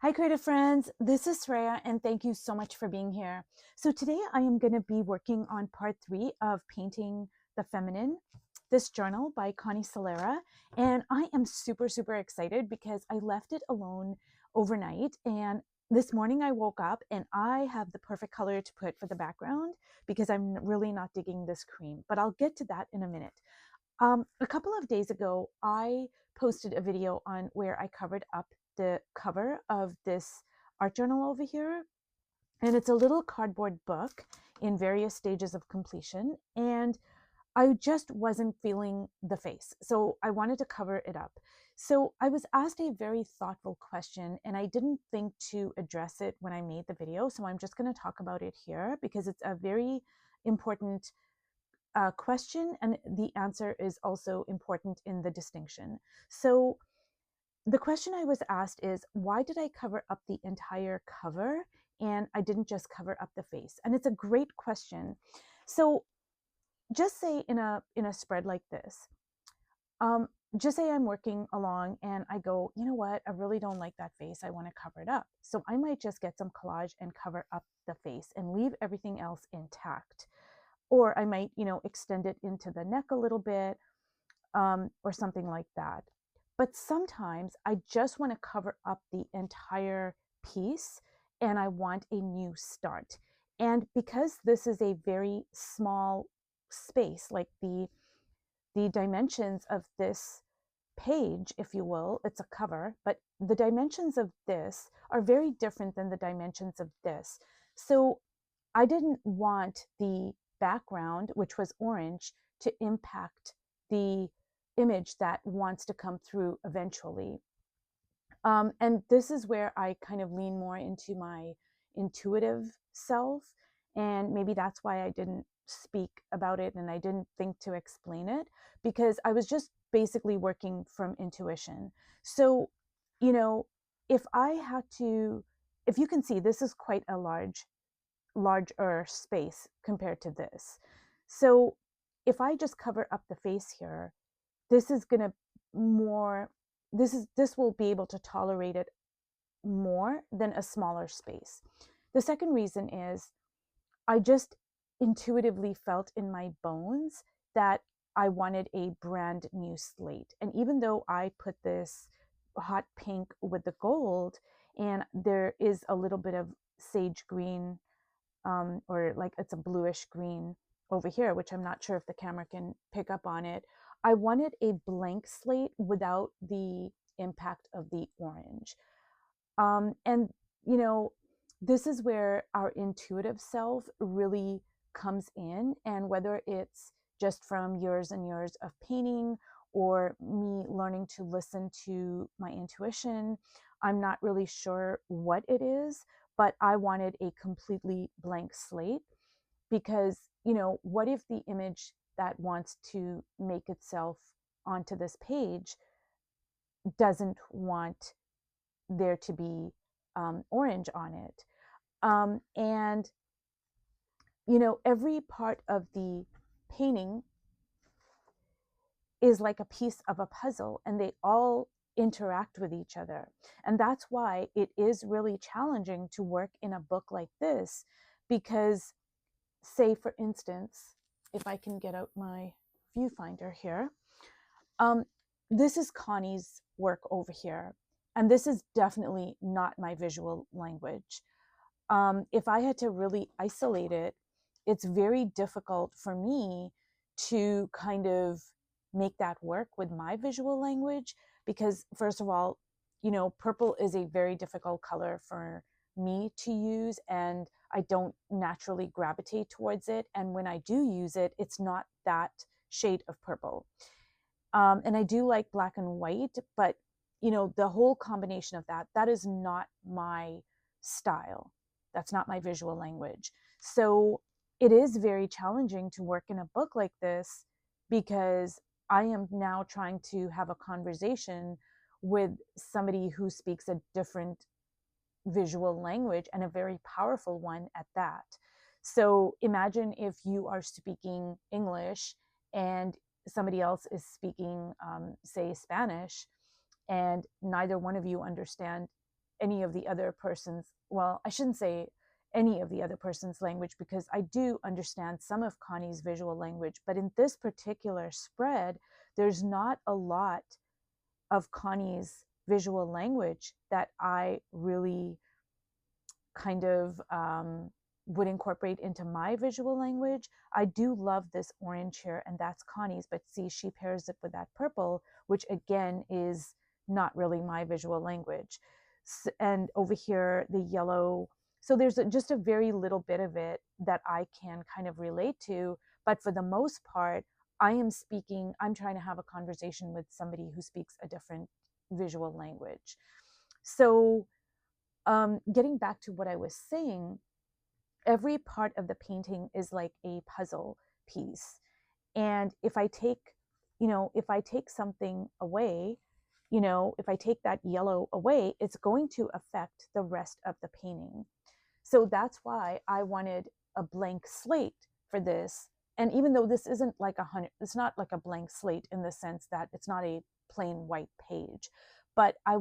Hi, creative friends. This is Shreya, and thank you so much for being here. So today I am going to be working on part 3 of Painting the Feminine, this journal by Connie, and I am super excited because I left it alone overnight, and this morning I woke up and I have the perfect color to put for the background because I'm really not digging this cream, but I'll get to that in a minute. A couple of days ago, I posted a video on where I covered up the cover of this art journal over here. And it's a little cardboard book in various stages of completion. And I just wasn't feeling the face. So I wanted to cover it up. So I was asked a very thoughtful question, and I didn't think to address it when I made the video. So I'm just going to talk about it here because it's a very important question, and the answer is also important in the distinction. So the question I was asked is, why did I cover up the entire cover and I didn't just cover up the face? And it's a great question. So just say in a spread like this, um, just say I'm working along and I go, you know what, I really don't like that face. I want to cover it up. So I might just get some collage and cover up the face and leave everything else intact. Or I might, extend it into the neck a little bit, or something like that. But sometimes I just want to cover up the entire piece and I want a new start. And because this is a very small space, like the dimensions of this page, if you will, it's a cover, but the dimensions of this are very different than the dimensions of this. So I didn't want the background, which was orange, to impact the image that wants to come through eventually. And this is where I kind of lean more into my intuitive self. And maybe that's why I didn't speak about it and I didn't think to explain it, because I was just basically working from intuition. So, you know, if I had to, if you can see, this is quite a larger space compared to this. So if I just cover up the face here, this is going to more, this will be able to tolerate it more than a smaller space. The second reason is I just intuitively felt in my bones that I wanted a brand new slate. And even though I put this hot pink with the gold, and there is a little bit of sage green, or like it's a bluish green over here, which I'm not sure if the camera can pick up on it. I wanted a blank slate without the impact of the orange. And, you know, this is where our intuitive self really comes in. And whether it's just from years and years of painting or me learning to listen to my intuition, I'm not really sure what it is, but I wanted a completely blank slate because, what if the image that wants to make itself onto this page doesn't want there to be orange on it? And, every part of the painting is like a piece of a puzzle and they all interact with each other. And that's why it is really challenging to work in a book like this, because, say, for instance, if I can get out my viewfinder here, um, this is Connie's work over here. And this is definitely not my visual language. If I had to really isolate it, it's very difficult for me to kind of make that work with my visual language because, first of all, purple is a very difficult color for me to use, and I don't naturally gravitate towards it. And when I do use it, it's not that shade of purple. And I do like black and white, but the whole combination of that is not my style. That's not my visual language. So it is very challenging to work in a book like this because I am now trying to have a conversation with somebody who speaks a different visual language, and a very powerful one at that. So imagine if you are speaking English and somebody else is speaking, say, Spanish, and neither one of you understand any of the other person's, well, I shouldn't say any of the other person's language, because I do understand some of Connie's visual language, but in this particular spread, there's not a lot of Connie's visual language that I really kind of would incorporate into my visual language. I do love this orange here, and that's Connie's, but see, she pairs it with that purple, which again is not really my visual language. And over here, the yellow. So there's just a very little bit of it that I can kind of relate to, but for the most part, I'm trying to have a conversation with somebody who speaks a different visual language. So getting back to what I was saying, every part of the painting is like a puzzle piece. And if I take, if I take something away, if I take that yellow away, it's going to affect the rest of the painting. So that's why I wanted a blank slate for this. And even though this isn't like it's not like a blank slate in the sense that it's not a plain white page, but I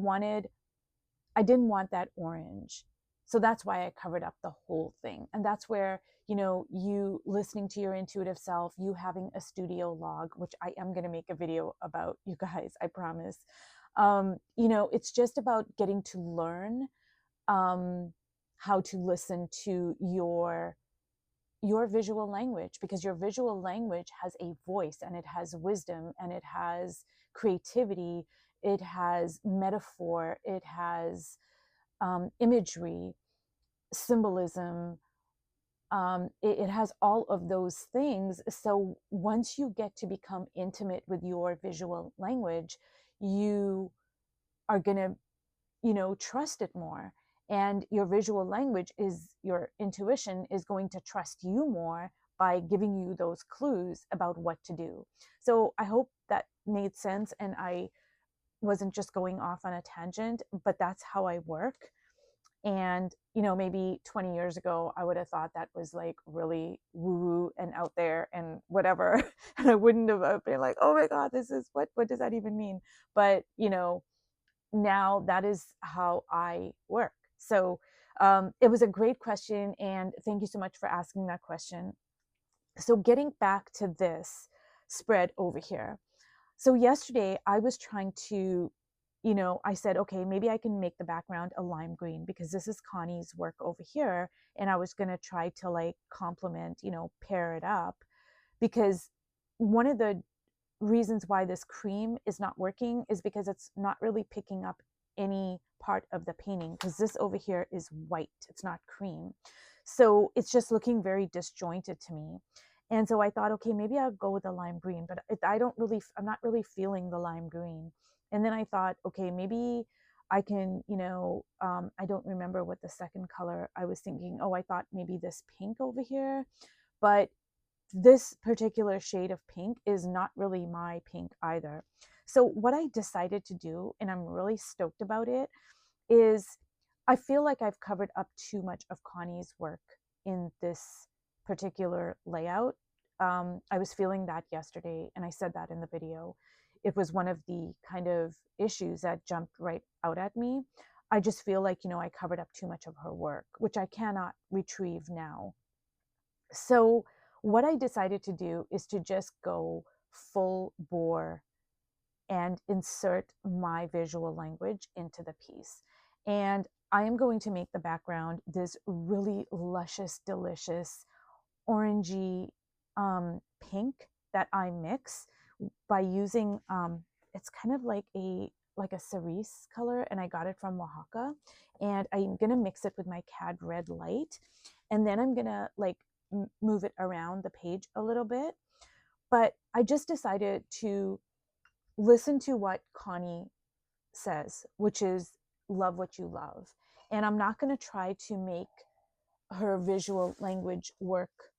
didn't want that orange. So that's why I covered up the whole thing. And that's where, you listening to your intuitive self, you having a studio log, which I am going to make a video about, you guys, I promise. It's just about getting to learn how to listen to your visual language, because your visual language has a voice, and it has wisdom, and it has creativity, it has metaphor, it has imagery, symbolism. It has all of those things. So once you get to become intimate with your visual language, you are going to, trust it more. And your visual language your intuition is going to trust you more by giving you those clues about what to do. So I hope that made sense, and I wasn't just going off on a tangent, but that's how I work. And, maybe 20 years ago, I would have thought that was like really woo-woo and out there and whatever. And I wouldn't have been like, oh my God, what does that even mean? But, now that is how I work. So it was a great question. And thank you so much for asking that question. So getting back to this spread over here. So yesterday I was trying to, I said, okay, maybe I can make the background a lime green, because this is Connie's work over here. And I was going to try to like complement, pair it up, because one of the reasons why this cream is not working is because it's not really picking up any part of the painting, because this over here is white, it's not cream. So it's just looking very disjointed to me. And so I thought, okay, maybe I'll go with the lime green, but I'm not really feeling the lime green. And then I thought, okay, maybe I can, I don't remember what the second color I was thinking. Oh, I thought maybe this pink over here, but this particular shade of pink is not really my pink either. So what I decided to do, and I'm really stoked about it, is I feel like I've covered up too much of Connie's work in this particular layout. I was feeling that yesterday, and I said that in the video. It was one of the kind of issues that jumped right out at me. I just feel like, I covered up too much of her work, which I cannot retrieve now. So what I decided to do is to just go full bore and insert my visual language into the piece. And I am going to make the background this really luscious, delicious, orangey pink that I mix by using, it's kind of like a cerise color, and I got it from Oaxaca. And I'm gonna mix it with my Cad Red Light, and then I'm gonna like move it around the page a little bit. But I just decided to listen to what Connie says, which is love what you love. And I'm not going to try to make her visual language work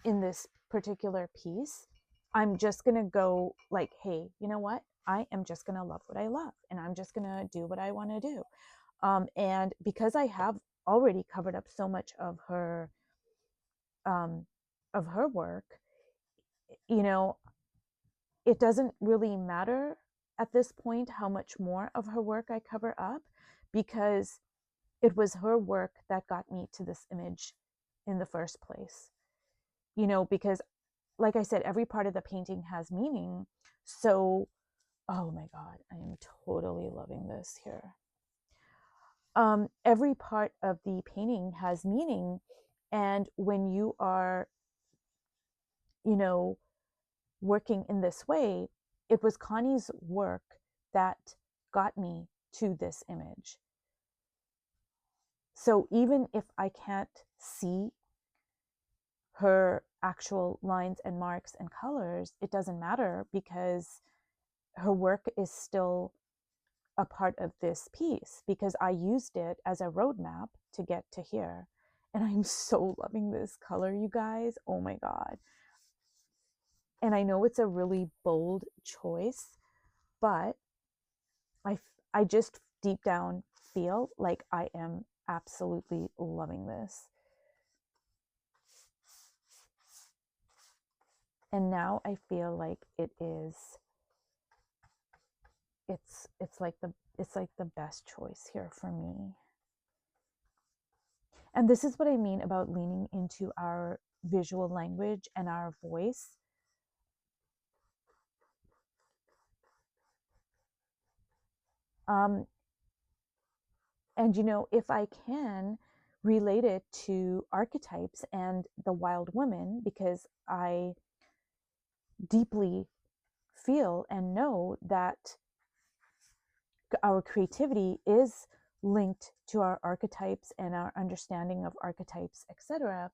in this particular piece. I'm just going to go like, hey, you know what? I am just going to love what I love, and I'm just going to do what I want to do. And because I have already covered up so much of her work, it doesn't really matter at this point how much more of her work I cover up, because it was her work that got me to this image in the first place. You know, because like I said, every part of the painting has meaning. So, oh my God, I am totally loving this here. Every part of the painting has meaning. And when you are, you know, working in this way, it was Connie's work that got me to this image. So even if I can't see her actual lines and marks and colors, it doesn't matter because her work is still a part of this piece because I used it as a roadmap to get to here. And I'm so loving this color, you guys. Oh my God. And I know it's a really bold choice, but I just deep down feel like I am absolutely loving this. And now I feel like it's like the best choice here for me. And this is what I mean about leaning into our visual language and our voice. And, you know, if I can relate it to archetypes and the wild woman, because I deeply feel and know that our creativity is linked to our archetypes and our understanding of archetypes, etc.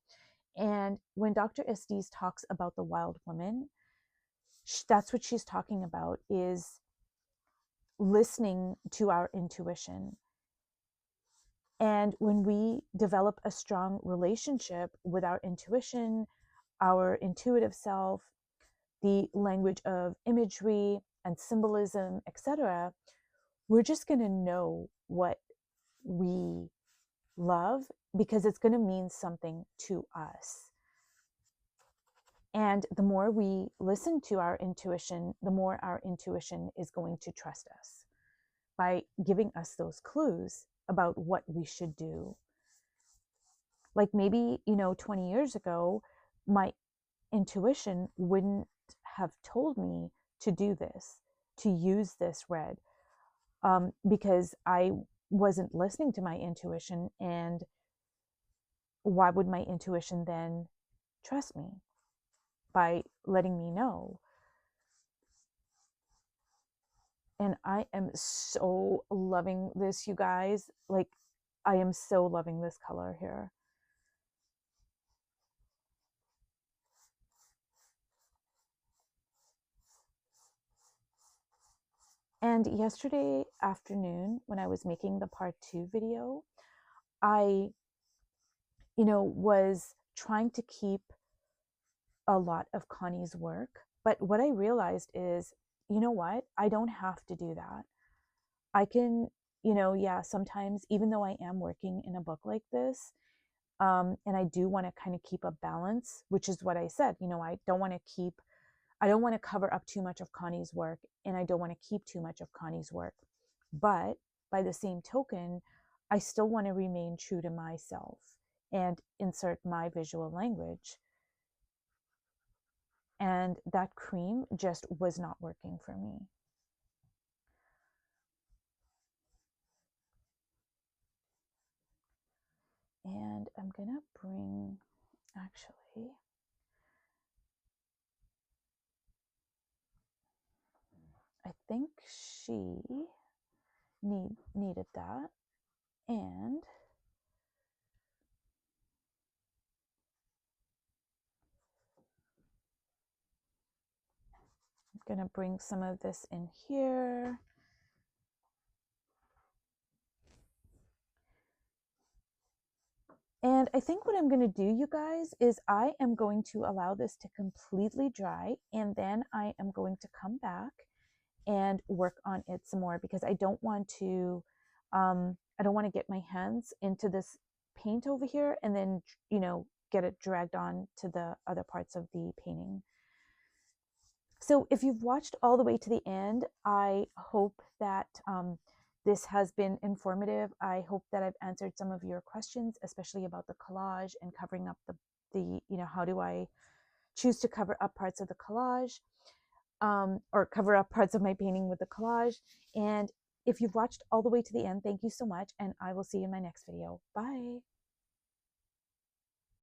And when Dr. Estes talks about the wild woman, that's what she's talking about, is listening to our intuition. And when we develop a strong relationship with our intuition, our intuitive self, the language of imagery and symbolism, etc., we're just going to know what we love because it's going to mean something to us. And the more we listen to our intuition, the more our intuition is going to trust us by giving us those clues about what we should do. Like maybe, 20 years ago, my intuition wouldn't have told me to do this, to use this red, because I wasn't listening to my intuition. And why would my intuition then trust me by letting me know? And I am so loving this, you guys. Like, I am so loving this color here. And yesterday afternoon, when I was making the part 2 video, I, was trying to keep a lot of Connie's work. But what I realized is, you know what? I don't have to do that. I can, yeah, sometimes, even though I am working in a book like this, and I do want to kind of keep a balance, which is what I said, I don't want to cover up too much of Connie's work, and I don't want to keep too much of Connie's work. But by the same token, I still want to remain true to myself and insert my visual language. And that cream just was not working for me. And I'm gonna bring, actually, I think she needed that. And I'm gonna bring some of this in here. And I think what I'm going to do, you guys, is I am going to allow this to completely dry, and then I am going to come back and work on it some more, because I don't want to get my hands into this paint over here and then, get it dragged on to the other parts of the painting. So if you've watched all the way to the end, I hope that this has been informative. I hope that I've answered some of your questions, especially about the collage and covering up how do I choose to cover up parts of the collage, or cover up parts of my painting with the collage. And if you've watched all the way to the end, thank you so much, and I will see you in my next video. Bye.